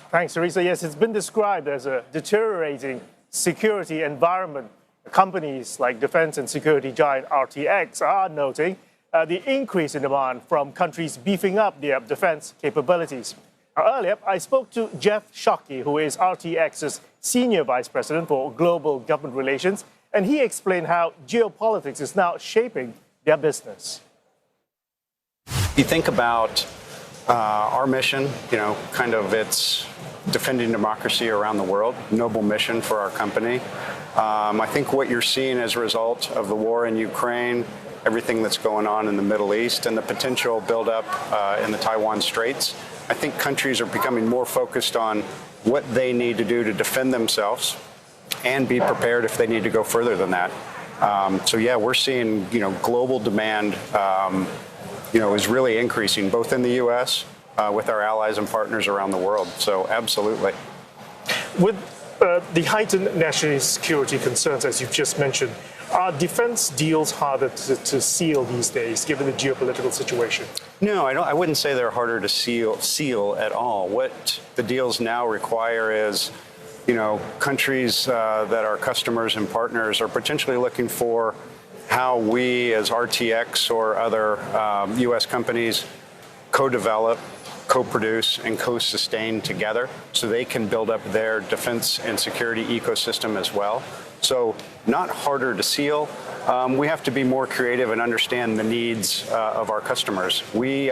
Thanks, Teresa. Yes, it's been described as a deteriorating security environment. Companies like defense and security giant RTX are noting the increase in demand from countries beefing up their defense capabilities. Earlier, I spoke to Jeff Shockey, who is RTX's Senior Vice President for Global Government Relations, and he explained how geopolitics is now shaping their business. You think about our mission, kind of it's defending democracy around the world, noble mission for our company. I think what you're seeing as a result of the war in Ukraine, everything that's going on in the Middle East, and the potential buildup in the Taiwan Straits, I think countries are becoming more focused on what they need to do to defend themselves and be prepared if they need to go further than that. We're seeing, global demand, is really increasing, both in the U.S., with our allies and partners around the world. So absolutely. With the heightened national security concerns, as you've just mentioned, are defense deals harder to seal these days, given the geopolitical situation? No, I wouldn't say they're harder to seal at all. What the deals now require is, countries that are customers and partners are potentially looking for how we as RTX or other U.S. companies co-develop, co-produce, and co-sustain together so they can build up their defense and security ecosystem as well. So not harder to seal. We have to be more creative and understand the needs of our customers. We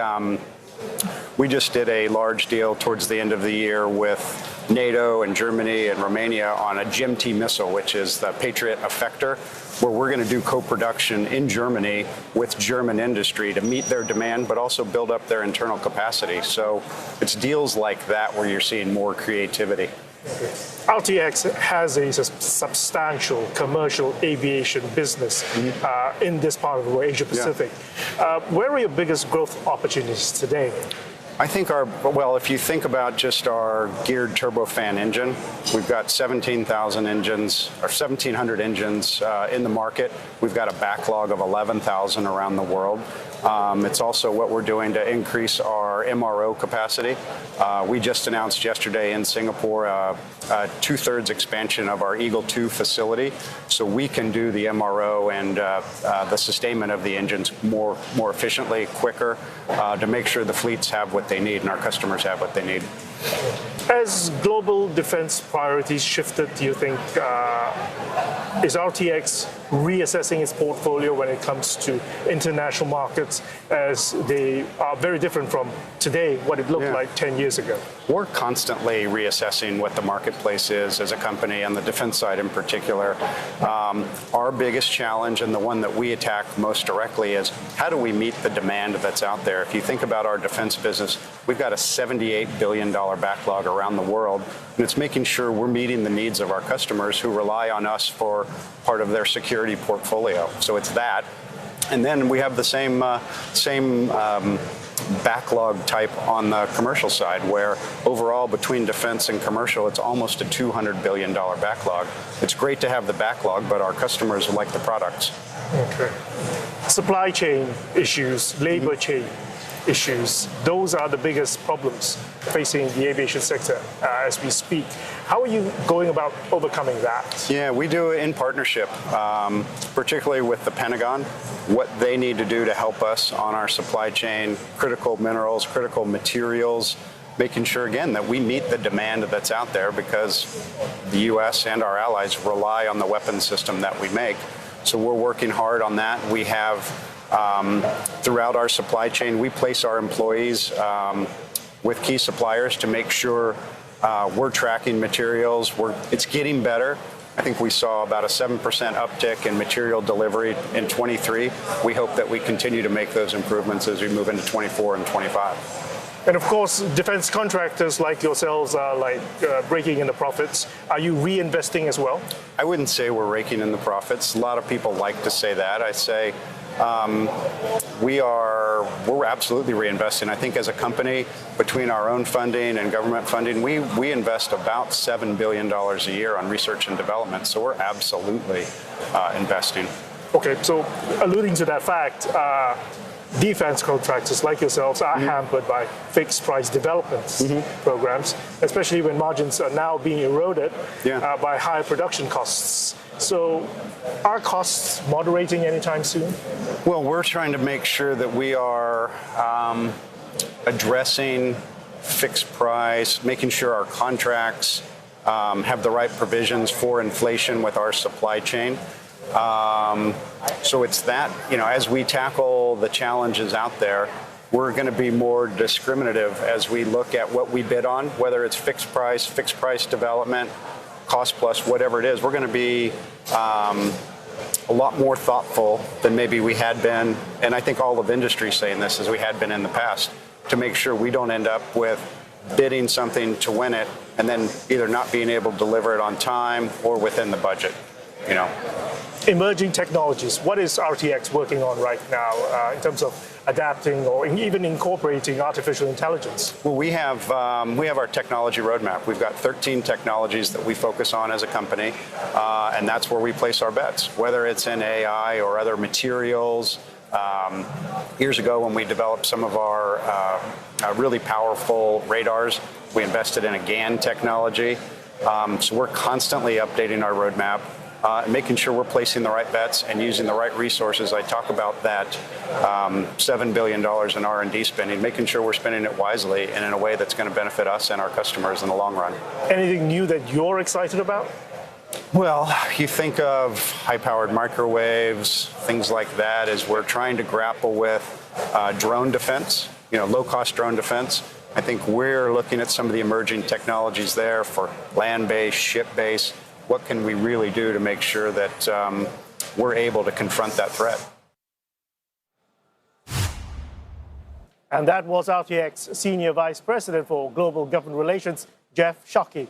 just did a large deal towards the end of the year with NATO and Germany and Romania on a GMT missile, which is the Patriot effector, where we're going to do co-production in Germany with German industry to meet their demand, but also build up their internal capacity. So it's deals like that where you're seeing more creativity. RTX has a substantial commercial aviation business in this part of the world, Asia Pacific. Yeah. Where are your biggest growth opportunities today? I think if you think about just our geared turbofan engine, we've got 17,000 engines, or 1,700 engines in the market. We've got a backlog of 11,000 around the world. It's also what we're doing to increase our MRO capacity. We just announced yesterday in Singapore a 2/3 expansion of our Eagle 2 facility, so we can do the MRO and the sustainment of the engines more efficiently, quicker, to make sure the fleets have what they need and our customers have what they need. As global defense priorities shifted, do you think, is RTX reassessing its portfolio when it comes to international markets, as they are very different from today, what it looked like 10 years ago? We're constantly reassessing what the marketplace is as a company, on the defense side in particular. Our biggest challenge, and the one that we attack most directly, is how do we meet the demand that's out there? If you think about our defense business, we've got a $78 billion backlog around the world, and it's making sure we're meeting the needs of our customers who rely on us for part of their security portfolio. So it's that. And then we have the same backlog type on the commercial side, where overall between defense and commercial, it's almost a $200 billion backlog. It's great to have the backlog, but our customers like the products. Okay. Supply chain issues, labor chain issues, those are the biggest problems facing the aviation sector as we speak. How are you going about overcoming that? Yeah, we do it in partnership, particularly with the Pentagon, what they need to do to help us on our supply chain, critical minerals, critical materials, making sure, again, that we meet the demand that's out there, because the U.S. and our allies rely on the weapon system that we make. So we're working hard on that. We have throughout our supply chain, we place our employees with key suppliers to make sure we're tracking materials. It's getting better. I think we saw about a 7% uptick in material delivery in 23. We hope that we continue to make those improvements as we move into 24 and 25. And of course, defense contractors like yourselves are raking in the profits. Are you reinvesting as well? I wouldn't say we're raking in the profits. A lot of people like to say that. I say we're absolutely reinvesting. I think as a company, between our own funding and government funding, we invest about $7 billion a year on research and development. So we're absolutely investing. Okay, so alluding to that fact, defense contractors like yourselves are hampered by fixed price development programs, especially when margins are now being eroded by higher production costs. So are costs moderating anytime soon? Well, we're trying to make sure that we are addressing fixed price, making sure our contracts have the right provisions for inflation with our supply chain. So it's that, as we tackle the challenges out there, we're going to be more discriminative as we look at what we bid on, whether it's fixed price development, cost plus, whatever it is. We're going to be a lot more thoughtful than maybe we had been, and I think all of industry is saying this, as we had been in the past, to make sure we don't end up with bidding something to win it and then either not being able to deliver it on time or within the budget. Emerging technologies. What is RTX working on right now in terms of adapting or even incorporating artificial intelligence? Well, we have our technology roadmap. We've got 13 technologies that we focus on as a company, and that's where we place our bets, whether it's in AI or other materials. Years ago, when we developed some of our really powerful radars, we invested in a GaN technology. So we're constantly updating our roadmap, making sure we're placing the right bets and using the right resources. I talk about that $7 billion in R&D spending, making sure we're spending it wisely and in a way that's going to benefit us and our customers in the long run. Anything new that you're excited about? Well, you think of high-powered microwaves, things like that, as we're trying to grapple with drone defense, low-cost drone defense. I think we're looking at some of the emerging technologies there for land-based, ship-based. What can we really do to make sure that we're able to confront that threat? And that was RTX Senior Vice President for Global Government Relations, Jeff Shockey.